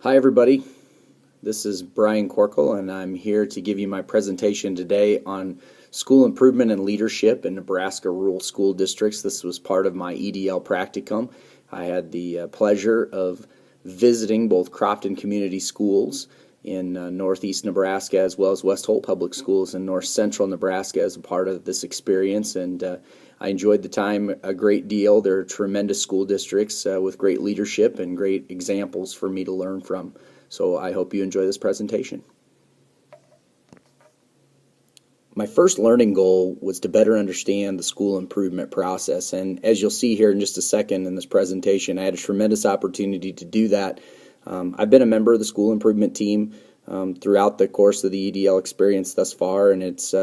Hi everybody, this is Brian Corkle and I'm here to give you my presentation today on school improvement and leadership in Nebraska rural school districts. This was part of my EDL Practicum. I had the pleasure of visiting both Crofton Community Schools in northeast Nebraska as well as West Holt Public Schools in north central Nebraska as a part of this experience, and I enjoyed the time a great deal. They're tremendous school districts with great leadership and great examples for me to learn from. So I hope you enjoy this presentation. My first learning goal was to better understand the school improvement process, and as you'll see here in just a second in this presentation, I had a tremendous opportunity to do that. I've been a member of the school improvement team throughout the course of the EDL experience thus far, and it's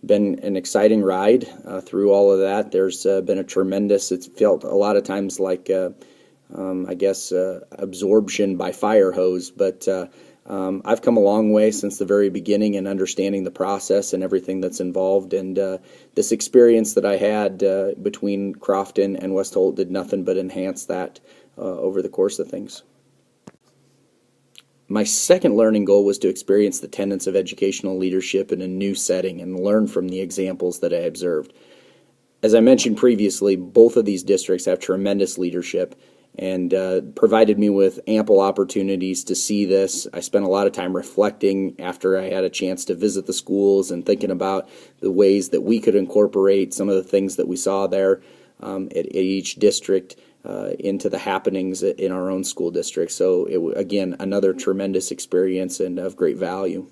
been an exciting ride through all of that. There's been a tremendous, it's felt a lot of times like, absorption by fire hose, but I've come a long way since the very beginning in understanding the process and everything that's involved, and this experience that I had between Crofton and West Holt did nothing but enhance that over the course of things. My second learning goal was to experience the tenets of educational leadership in a new setting and learn from the examples that I observed. As I mentioned previously, both of these districts have tremendous leadership and provided me with ample opportunities to see this. I spent a lot of time reflecting after I had a chance to visit the schools and thinking about the ways that we could incorporate some of the things that we saw there at each district into the happenings in our own school district. So again, another tremendous experience and of great value.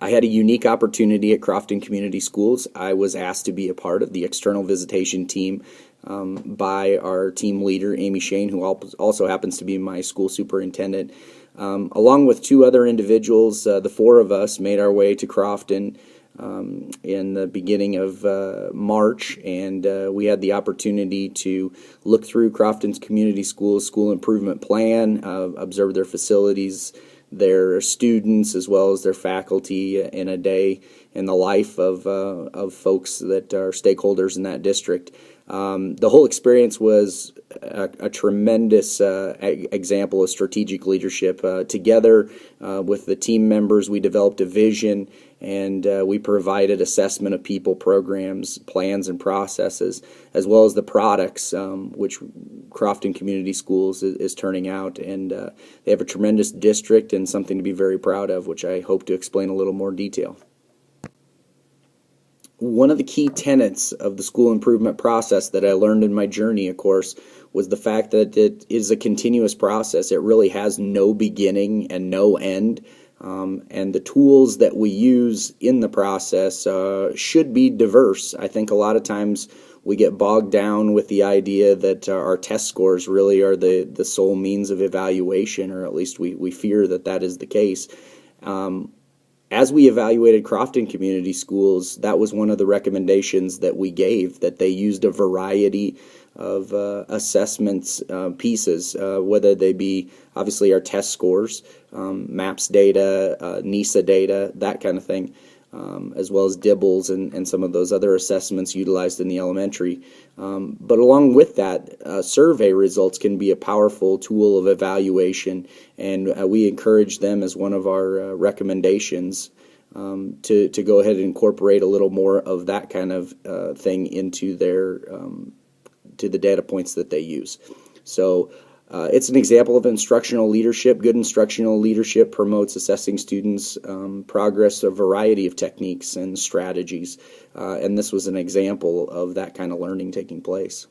I had a unique opportunity at Crofton Community Schools. I was asked to be a part of the external visitation team by our team leader, Amy Shane, who also happens to be my school superintendent. Along with two other individuals, the four of us made our way to Crofton in the beginning of March, and we had the opportunity to look through Crofton's Community Schools school improvement plan, observe their facilities, their students, as well as their faculty in a day in the life of folks that are stakeholders in that district. The whole experience was a tremendous example of strategic leadership. Together with the team members, we developed a vision, and we provided assessment of people, programs, plans, and processes, as well as the products which Crofton Community Schools is turning out. And they have a tremendous district and something to be very proud of, which I hope to explain a little more detail. One of the key tenets of the school improvement process that I learned in my journey, of course, was the fact that it is a continuous process. It really has no beginning and no end. And the tools that we use in the process should be diverse. I think a lot of times we get bogged down with the idea that our test scores really are the sole means of evaluation, or at least we fear that that is the case. As we evaluated Crofton Community Schools, that was one of the recommendations that we gave, that they used a variety of assessments pieces, whether they be obviously our test scores, MAPS data, NISA data, that kind of thing, as well as DIBELS and some of those other assessments utilized in the elementary. But along with that, survey results can be a powerful tool of evaluation, and we encourage them as one of our recommendations to go ahead and incorporate a little more of that kind of thing into their to the data points that they use. So it's an example of instructional leadership. Good instructional leadership promotes assessing students' progress, a variety of techniques and strategies, and this was an example of that kind of learning taking place.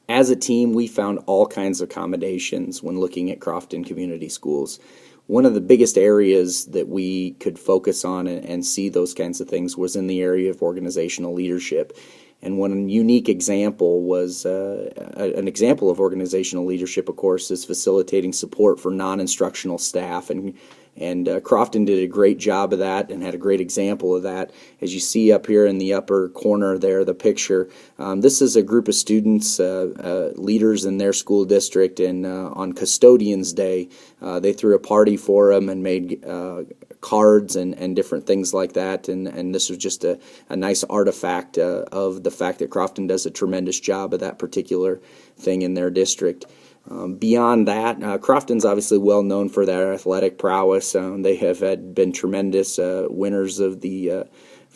As a team, we found all kinds of accommodations when looking at Crofton Community Schools. One of the biggest areas that we could focus on and see those kinds of things was in the area of organizational leadership. And one unique example was an example of organizational leadership, of course, is facilitating support for non-instructional staff. And Crofton did a great job of that and had a great example of that. As you see up here in the upper corner there, the picture, this is a group of students, leaders in their school district, and on Custodians Day, they threw a party for them and made cards and different things like that, and this was just a nice artifact of the fact that Crofton does a tremendous job of that particular thing in their district. Beyond that, Crofton's obviously well known for their athletic prowess. They have been tremendous winners of the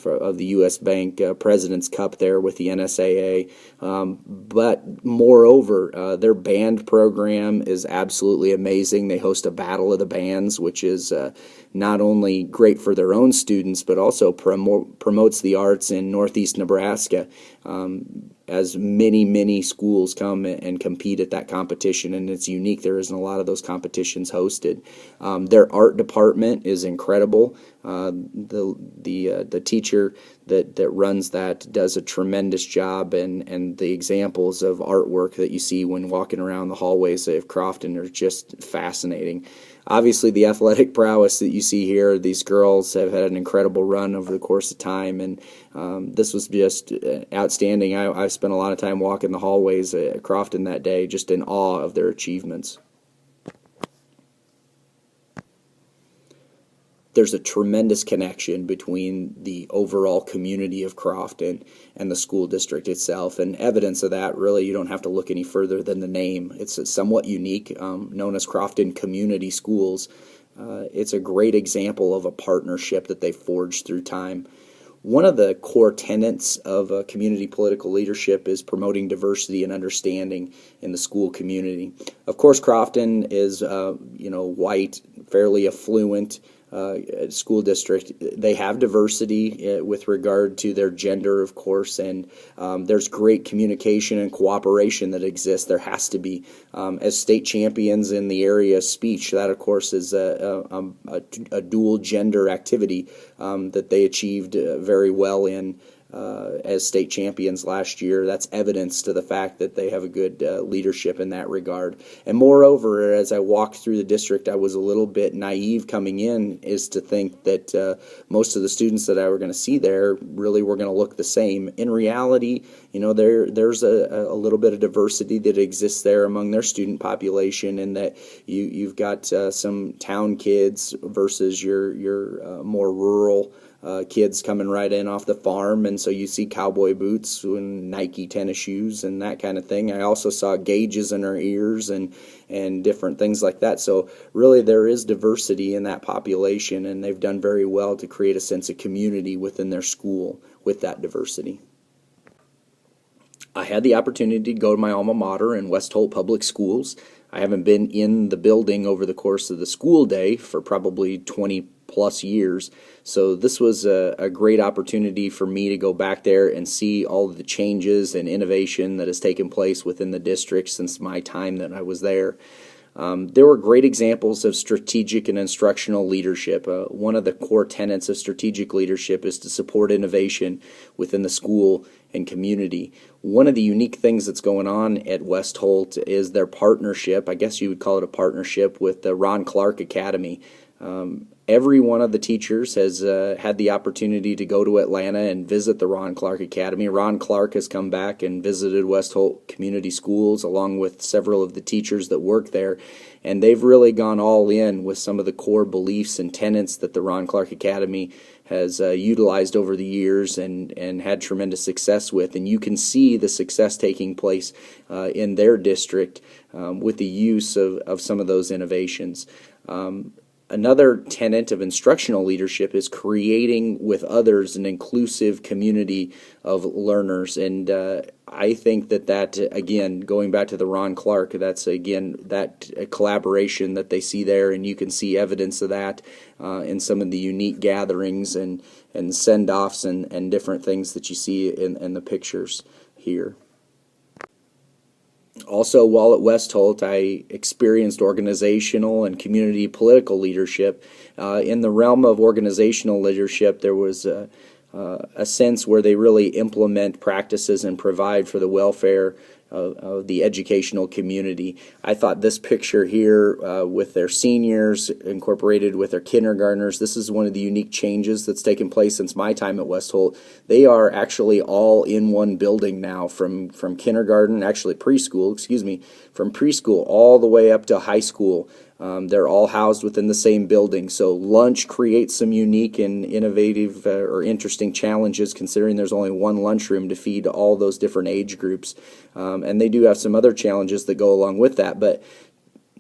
U.S. Bank President's Cup there with the NSAA. But moreover, their band program is absolutely amazing. They host a Battle of the Bands, which is not only great for their own students, but also promotes the arts in Northeast Nebraska. As many schools come and compete at that competition, and it's unique. There isn't a lot of those competitions hosted. Their art department is incredible. The teacher that runs that does a tremendous job, and the examples of artwork that you see when walking around the hallways of Crofton are just fascinating. Obviously, the athletic prowess that you see here, these girls have had an incredible run over the course of time, and this was just outstanding. I spent a lot of time walking the hallways at Crofton that day, just in awe of their achievements. There's a tremendous connection between the overall community of Crofton and the school district itself, and evidence of that, really, you don't have to look any further than the name. It's somewhat unique, known as Crofton Community Schools. It's a great example of a partnership that they forged through time. One of the core tenets of community political leadership is promoting diversity and understanding in the school community. Of course, Crofton is, white, fairly affluent school district. They have diversity with regard to their gender, of course, and there's great communication and cooperation that exists. There has to be. As state champions in the area of speech, that, of course, is a dual gender activity that they achieved very well in as state champions last year. That's evidence to the fact that they have a good leadership in that regard. And moreover, as I walked through the district, I was a little bit naive coming in, is to think that most of the students that I were going to see there really were going to look the same. In reality, there's a little bit of diversity that exists there among their student population, in that you've got some town kids versus your more rural kids coming right in off the farm, and so you see cowboy boots and Nike tennis shoes and that kind of thing. I also saw gauges in her ears and different things like that. So really there is diversity in that population, and they've done very well to create a sense of community within their school with that diversity. I had the opportunity to go to my alma mater in West Holt Public Schools. I haven't been in the building over the course of the school day for probably 20 plus years, so this was a great opportunity for me to go back there and see all of the changes and innovation that has taken place within the district since my time that I was there. There were great examples of strategic and instructional leadership. One of the core tenets of strategic leadership is to support innovation within the school and community. One of the unique things that's going on at West Holt is their partnership, I guess you would call it a partnership, with the Ron Clark Academy. Every one of the teachers has had the opportunity to go to Atlanta and visit the Ron Clark Academy. Ron Clark has come back and visited West Holt Community Schools along with several of the teachers that work there, and they've really gone all in with some of the core beliefs and tenets that the Ron Clark Academy has utilized over the years and had tremendous success with. And you can see the success taking place in their district with the use of some of those innovations. Another tenet of instructional leadership is creating with others an inclusive community of learners, and I think that again, going back to the Ron Clark, that's again that collaboration that they see there, and you can see evidence of that in some of the unique gatherings and send-offs and different things that you see in the pictures here. Also, while at West Holt, I experienced organizational and community political leadership. In the realm of organizational leadership, there was a sense where they really implement practices and provide for the welfare of the educational community. I thought this picture here with their seniors incorporated with their kindergartners, this is one of the unique changes that's taken place since my time at West Holt. They are actually all in one building now, from kindergarten, actually preschool, from preschool all the way up to high school. They're all housed within the same building, so lunch creates some unique and innovative or interesting challenges, considering there's only one lunchroom to feed all those different age groups. and they do have some other challenges that go along with that, but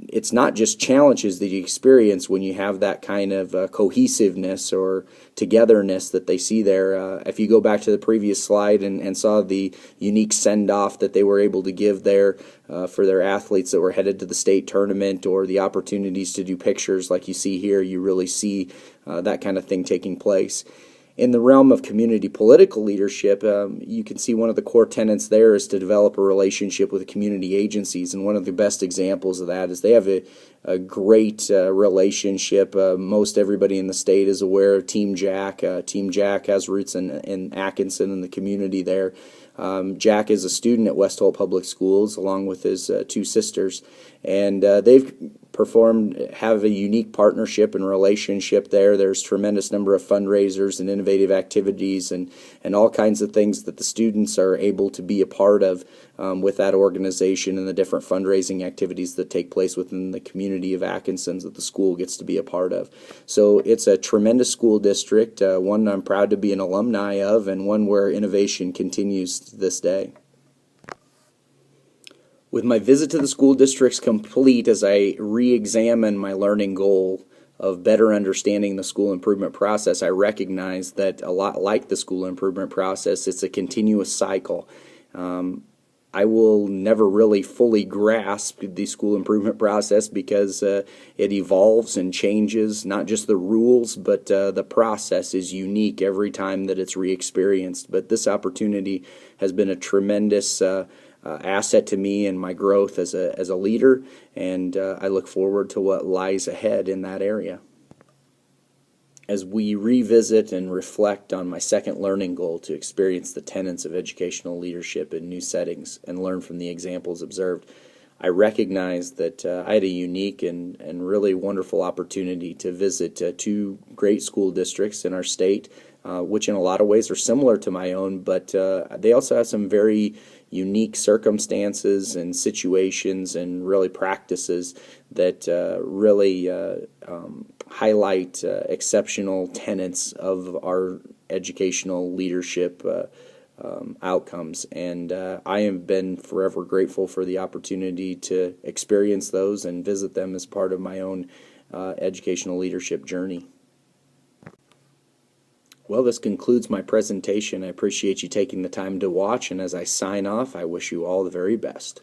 it's not just challenges that you experience when you have that kind of cohesiveness or togetherness that they see there. If you go back to the previous slide and saw the unique send-off that they were able to give there for their athletes that were headed to the state tournament, or the opportunities to do pictures like you see here, you really see that kind of thing taking place. In the realm of community political leadership, you can see one of the core tenets there is to develop a relationship with community agencies, and one of the best examples of that is they have a great relationship. Most everybody in the state is aware of Team Jack. Team Jack has roots in Atkinson and the community there. Jack is a student at West Holt Public Schools along with his two sisters, and they've have a unique partnership and relationship there. There's tremendous number of fundraisers and innovative activities and all kinds of things that the students are able to be a part of with that organization, and the different fundraising activities that take place within the community of Atkinson that the school gets to be a part of. So it's a tremendous school district, one I'm proud to be an alumni of, and one where innovation continues to this day. With my visit to the school districts complete, as I re-examine my learning goal of better understanding the school improvement process, I recognize that a lot like the school improvement process, it's a continuous cycle. I will never really fully grasp the school improvement process because it evolves and changes, not just the rules, but the process is unique every time that it's re-experienced. But this opportunity has been a tremendous asset to me and my growth as a leader, and I look forward to what lies ahead in that area. As we revisit and reflect on my second learning goal to experience the tenets of educational leadership in new settings and learn from the examples observed, I recognize that I had a unique and really wonderful opportunity to visit two great school districts in our state, which in a lot of ways are similar to my own, but they also have some very unique circumstances and situations and really practices that really highlight exceptional tenets of our educational leadership outcomes. And I have been forever grateful for the opportunity to experience those and visit them as part of my own educational leadership journey. Well, this concludes my presentation. I appreciate you taking the time to watch, and as I sign off, I wish you all the very best.